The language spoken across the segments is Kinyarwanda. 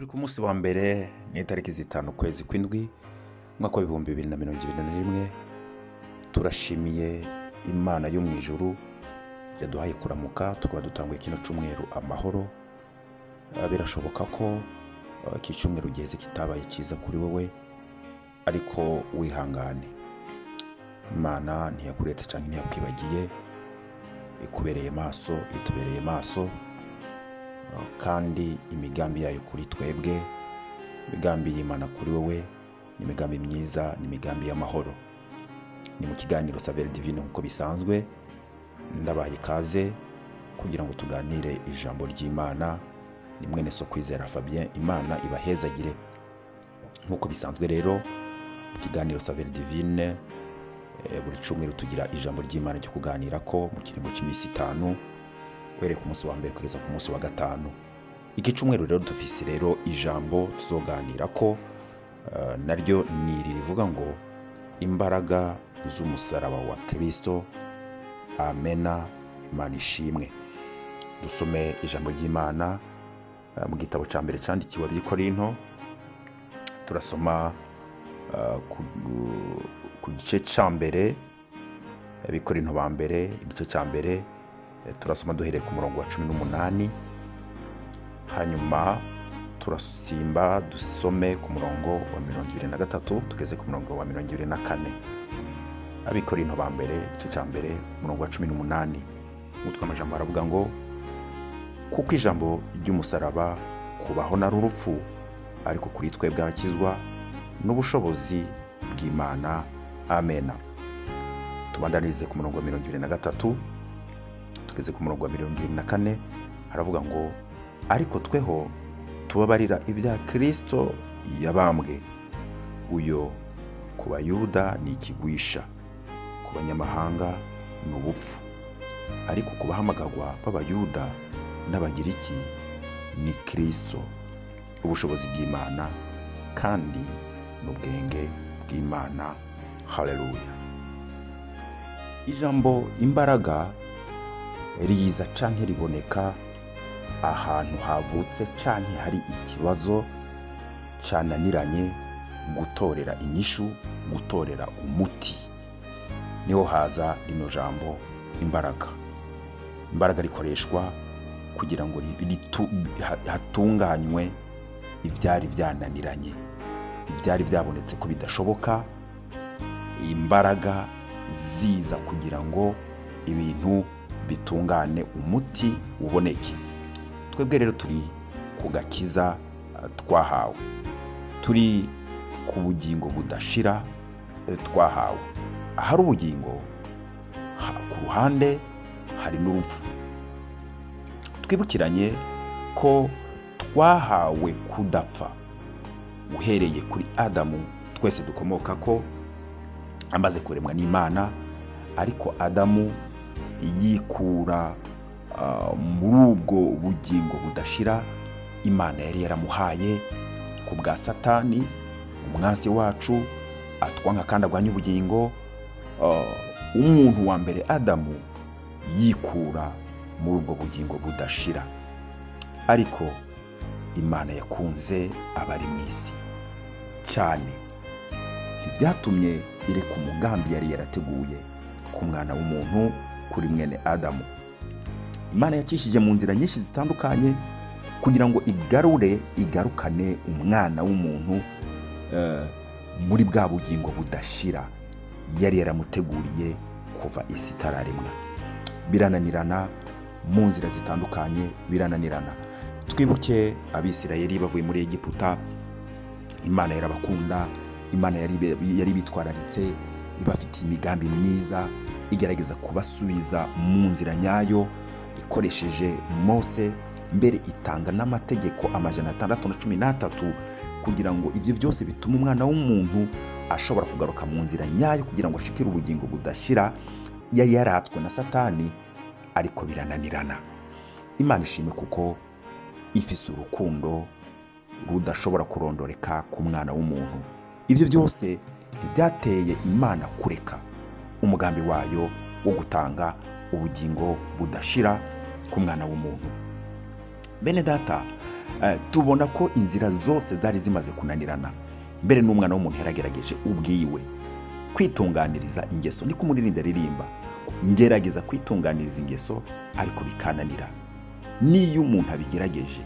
turi ku munsi wa mbere ni itariki 5 ukwezi kw'indwi umwaka wa 2021. Turashimiye Imana yo mu ijuru yaduhaye kuramuka tukaba dutanguye kino cyumweru amahoro. Birashoboka ko iki cyumweru giheze kitabaye cyiza kuri wowe, ariko wihangane. Imana ntiyakuretse cyangwa ntiyakwibagiye, ikubereye maso, itubereye maso, kandi imigambi yayo kuri twebwe, imigambi y'Imana kuri wowe ni imigambi myiza, ni imigambi y'amahoro. Ni mu kiganiro Saveur Divine nk'uko bisanzwe, ndabaye ikaze kugira ngo tuganire ijambo ry'Imana. Ni mwene Sokwizera Fabien, Imana ibahezagire. Nk'uko bisanzwe rero mu kiganiro Saveur Divine buri cyumweru tugira ijambo ry'Imana ryo kuganira ko mu kiringo cy'iminsi 5 were ku munsi wa mbere kugeza ku munsi wa 5. Iki cyumweru rero dufise rero ijambo tuzoganira ko naryo ni rivuga ngo imbaraga z'umusaraba wa Kristo. Amena. Imana ishimwe. Dusome ijambo ry'Imana mu gitabo cya mbere cyandikiwe ab'Ikorinto. Turasoma ku gice cya mbere, ab'Ikorinto ba mbere igice cya mbere, turasoma duhereye ku murongo wa 18, hanyuma turasimba dusome ku murongo wa 23 tugeze ku murongo wa 24. Ab'Ikorinto ba mbere igice cya mbere umurongo wa 18, umutwe w'amajambo aravuga ngo kuko ijambo ry'umusaraba kubaho na urupfu, ariko kuri twe bwakizwa n'ubushobozi bw'Imana. Amena. Tubandanize ku murongo wa 23 tugeze ku murongo wa 24, haravuga ngo ariko tweho tubabarira ibya Kristo yabambwe, uyo ku Bayuda ni ikigwisha, ku banyamahanga ni ubupfu, ariko ku bahamagagwa b'Abayuda n'Abagiriki ni Kristo, ubushobozi bw'Imana kandi n'ubwenge bw'Imana. Haleluya. Ijambo imbaraga riza canke riboneka ahantu havutse canke hari ikibazo cananiranye gutorera inyishu, gutorera umuti, niho haza rino jambo imbaraga. Imbaraga rikoreshwa kugira ngo hatunganywe ibyari byananiranye, ibyari byabonetse ko bidashoboka. Imbaraga ziza kugira ngo ibintu bitungane, umuti uboneke. Twebwe rero turi ku gakiza twahawe, turi ku bugingo budashira twahawe. Ahari ubugingo ku ruhande hari n'urupfu. Twibukiranye ko twahawe kudapfa. Uhereye kuri Adamu twese dukomoka ko amaze kuremwa n'Imana, ariko Adamu yikura muri ubwo bugingo budashira Imana yari yaramuhaye ku bwa Satani, umwanzi wacu atwanka kandi agwanya ubugingo. Umuntu wa mbere Adamu yikura muri ubwo bugingo budashira, ariko Imana yakunze abari mu isi cyane, ntibyatumye ireka umugambi yari yarateguye ku mwana w'umuntu, kuri mwene Adamu. Imana yacishije mu nzira nyinshi zitandukanye kugira ngo igarukane umwana w'umuntu muri bwa bugingo budashira yari yaramuteguriye kuva isi itararemwa. Birananirana mu nzira zitandukanye, birananirana. Twibuke Abisirayeli bavuye muri Egiputa, Imana yarabakunda, Imana yari bitwararitse, ibafitiye imigambi myiza, igerageza kubasubiza mu nzira nyayo ikoresheje Mose, mbere itanga n'amategeko 613 kugira ngo ibyo byose bituma umwana w'umuntu ashobora kugaruka mu nzira nyayo kugira ngo ashikire ubugingo budashira yari yaratswe na Satani, ariko birananirana. Imana ishimwe kuko ifise urukundo rudashobora kurondoreka ku mwana w'umuntu. Ibyo byose ntibyateye Imana kureka umugambi wayo wo gutanga ubugingo budashira ku mwana w'umuntu. Bene data, tubona ko inzira zose zari zimaze kunanirana. Mbere n'umwana w'umuntu yaragerageje ubwiwe kwitunganiriza ingeso, niko umuririmbyi aririmba, ngerageza kwitunganiriza ingeso ariko bikananira. Niyo umuntu abigerageje,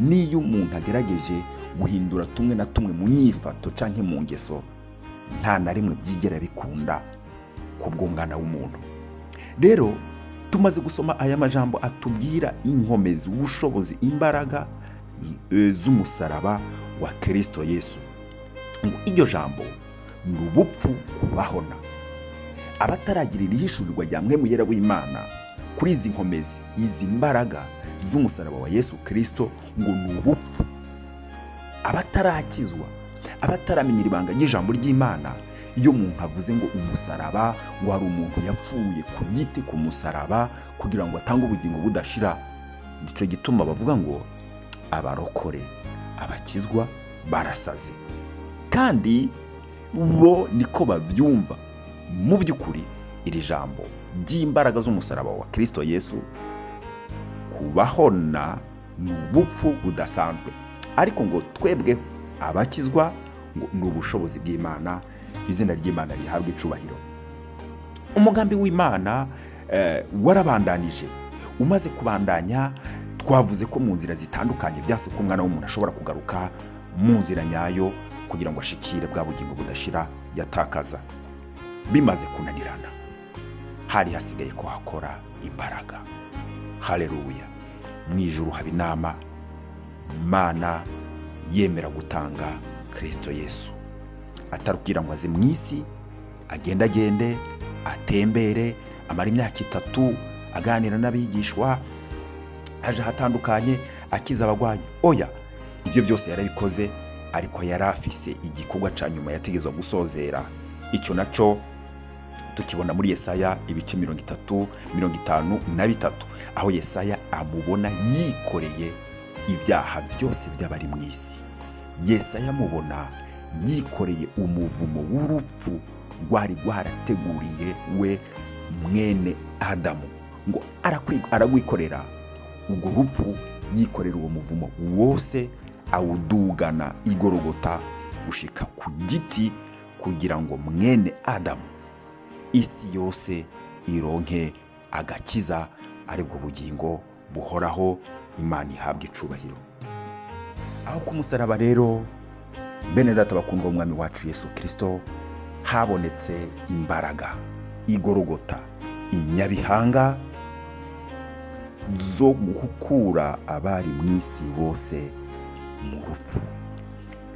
niyo umuntu agerageje guhindura tumwe na tumwe mu nyifato canke mu ngeso, nta na rimwe byigera bikunda ku bw'umwana w'umuntu. Rero tumaze gusoma aya majambo atubwira inkomezi, ubushobozi, imbaraga z'umusaraba wa Kristo Yesu. Iryo jambo ni ubupfu kubahona. Abataragirira ihishurirwa rya Mpwemu Yera w'Imana kuri izi nkomezi, izi mbaraga z'umusaraba wa Yesu Kristo, ngo ni ubupfu. Abatarakizwa, abataramenyera ibanga ry'ijambo ry'Imana, iyo umuntu avuze ngo umusaraba, ngo hari umuntu yapfuye ku giti ku musaraba kugira ngo atange ubugingo budashira, nico gituma bavuga ngo abarokore, abakizwa barasaze. Kandi bo niko bavyumva. Mu by'ukuri iri jambo ry'imbaraga z'umusaraba wa Kristo Yesu kubahona ni ubupfu budasanzwe, ariko ngo twebwe abakizwa ngo ni ubushobozi bw'Imana. Izina ry'Imana rihabwa icubahiro. Umugambi w'Imana warabandanije. Umaze kubandanya, twavuze ko mu nzira zitandukanye byase ko umwana w'umuntu ashobora kugaruka mu nzira nyayo kugira ngo ashikire bwa bugingo budashira yatakaza. Bimaze kunanirana, hari hasigaye ko hakora imbaraga. Haleluya. Mu ijuru haba inama, Imana yemera gutanga Kristo Yesu. Atarukira ngo aze mu isi agendagende, atembere, amara imyaka 3 aganira n'abigishwa, aje hatandukanye, akiza abagwayi. Oya, ibyo byose yarabikoze, ariko yari afise igikorwa ca nyuma yategezwa gusozera. Icyo naco tukibona muri Yesaya ibice 33:53, aho Yesaya amubona yikoreye ibyaha byose by'abari mu isi. Yesaya amubona yikoreye umuvumo w'urupfu rwari rwarateguriye we mwene Adamu, ngo aragwikorera ubwo rupfu, yikorera uwo muvumo wose, awudugana igorogota gushika ku giti, kugira ngo mwene Adamu, isi yose ironke agakiza, aribwo bugingo buhoraho. Imana ihabwa icubahiro. Aho ku musaraba rero, bene data bakundwa umwami wacu Yesu Kristo, habonetse imbaraga, igorogota, inyabihanga zo gukura abari mu isi bose mu rupfu.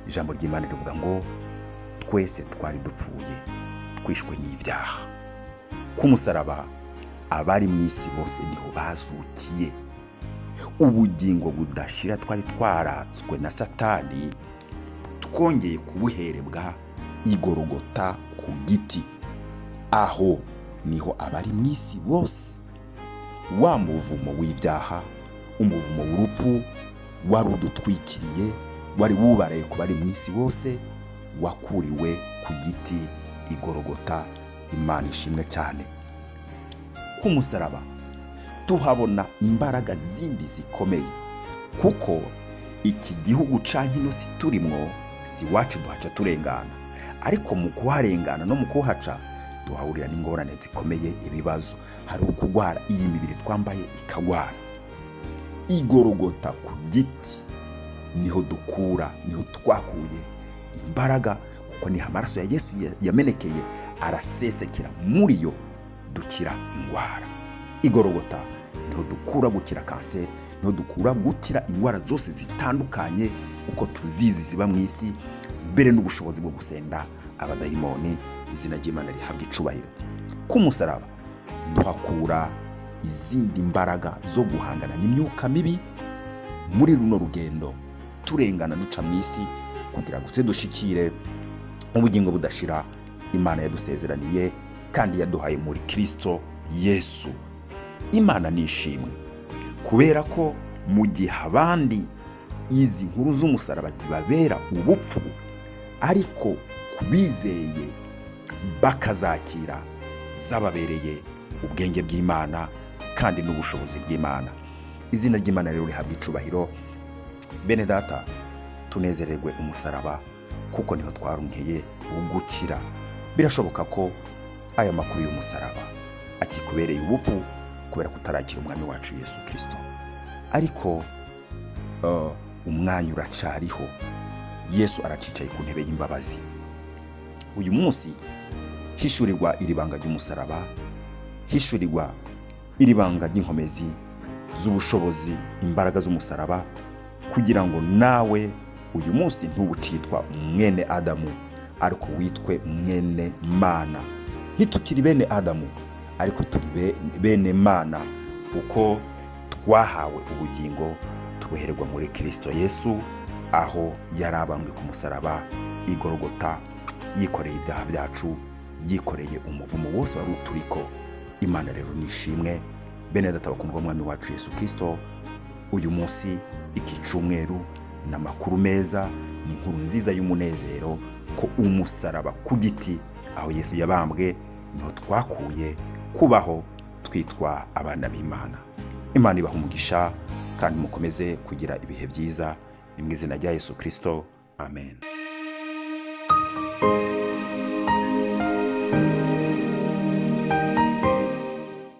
Ijambo ry'Imana rivuga ngo twese twari dupfuye, twishwe n'ibyaha. Ku musaraba abari mu isi bose niho bazukiye. Ubugingo budashira twari twaratswe na Satani, twongeye kubuherebwa igorogota ku giti. Aho niho abari mu isi bose wa muvumo w'ibyaha, umuvumo w'urupfu wari udutwikiriye, wari wubaraye ku bari mu isi bose, wakuriwe ku giti igorogota. Imana ishimwe cyane. Ku musaraba tuhabona imbaraga zindi zikomeye, kuko iki gihugu canke ino si turimwo si wacu duhaca turengana, ariko mu kuharengana no mu kuhaca duhahurira n'ingorane zikomeye, ibibazo. Hari ukugwara, iyi mibiri twambaye ikagwara. Igorogota ku giti niho dukura, niho twakuye imbaraga, kuko ni amaraso ya Yesu yamenekeye, arasesekera muri yo dukira ingwara. Igorogota niho dukura gukira kanseri, niho dukura gukira ingwara zose zitandukanye uko tuzizi ziba mu isi, mbere n'ubushobozi bwo gusenda abadayimoni. Izina ry'Imana rihabwa icubahiro. Ku musaraba duhakura izindi mbaraga zo guhangana n'imyuka mibi muri runo rugendo turengana duca mu isi, kugira ngo dushikire ubugingo budashira Imana yadusezeraniye kandi yaduhaye muri Kristo Yesu. Imana nishimwe, kubera ko mu gihe abandi izi nkuru z'umusaraba zibabera ubupfu, ariko kubizeye bakazakira zababereye ubwenge bw'Imana kandi n'ubushobozi bw'Imana. Izina ry'Imana rero rihabwa icubahiro. bene data, tunezererwe umusaraba kuko niho twaronkeye ugukira. Birashoboka ko aya makuru y'umusaraba akikubereye ubupfu kubera kutarakira umwami wacu Yesu Kristo, ariko umwanya uracariho. Yesu aracicaye ku ntebe y'imbabazi. Uyu munsi hishurirwa iri banga ry'umusaraba, hishurirwa iri banga ry'inkomezi z'ubushobozi, imbaraga z'umusaraba, kugira ngo nawe uyu munsi ntubucitwa mwene Adamu, ariko witwe mwene Mana. Ntitukiri bene Adamu, ariko turi bene Mana, kuko twahawe ubugingo tubuhererwa muri Kristo Yesu, aho yarabambwe ku musaraba i Golgota, yikoreye ibyaha byacu, yikoreye umuvumo wose wari uturiko. Imana rero nishimwe. Bene data bakundwa umwami wacu Yesu Kristo, uyu munsi iki cyumweru n'amakuru meza, ni inkuru nziza y'umunezero ko umusaraba ku giti aho Yesu yabambwe niho twakuye kubaho twitwa abana b'Imana. Imana ibaha umugisha kandi mukomeze kugira ibihe byiza, ni mu izina rya Yesu Kristo, amen.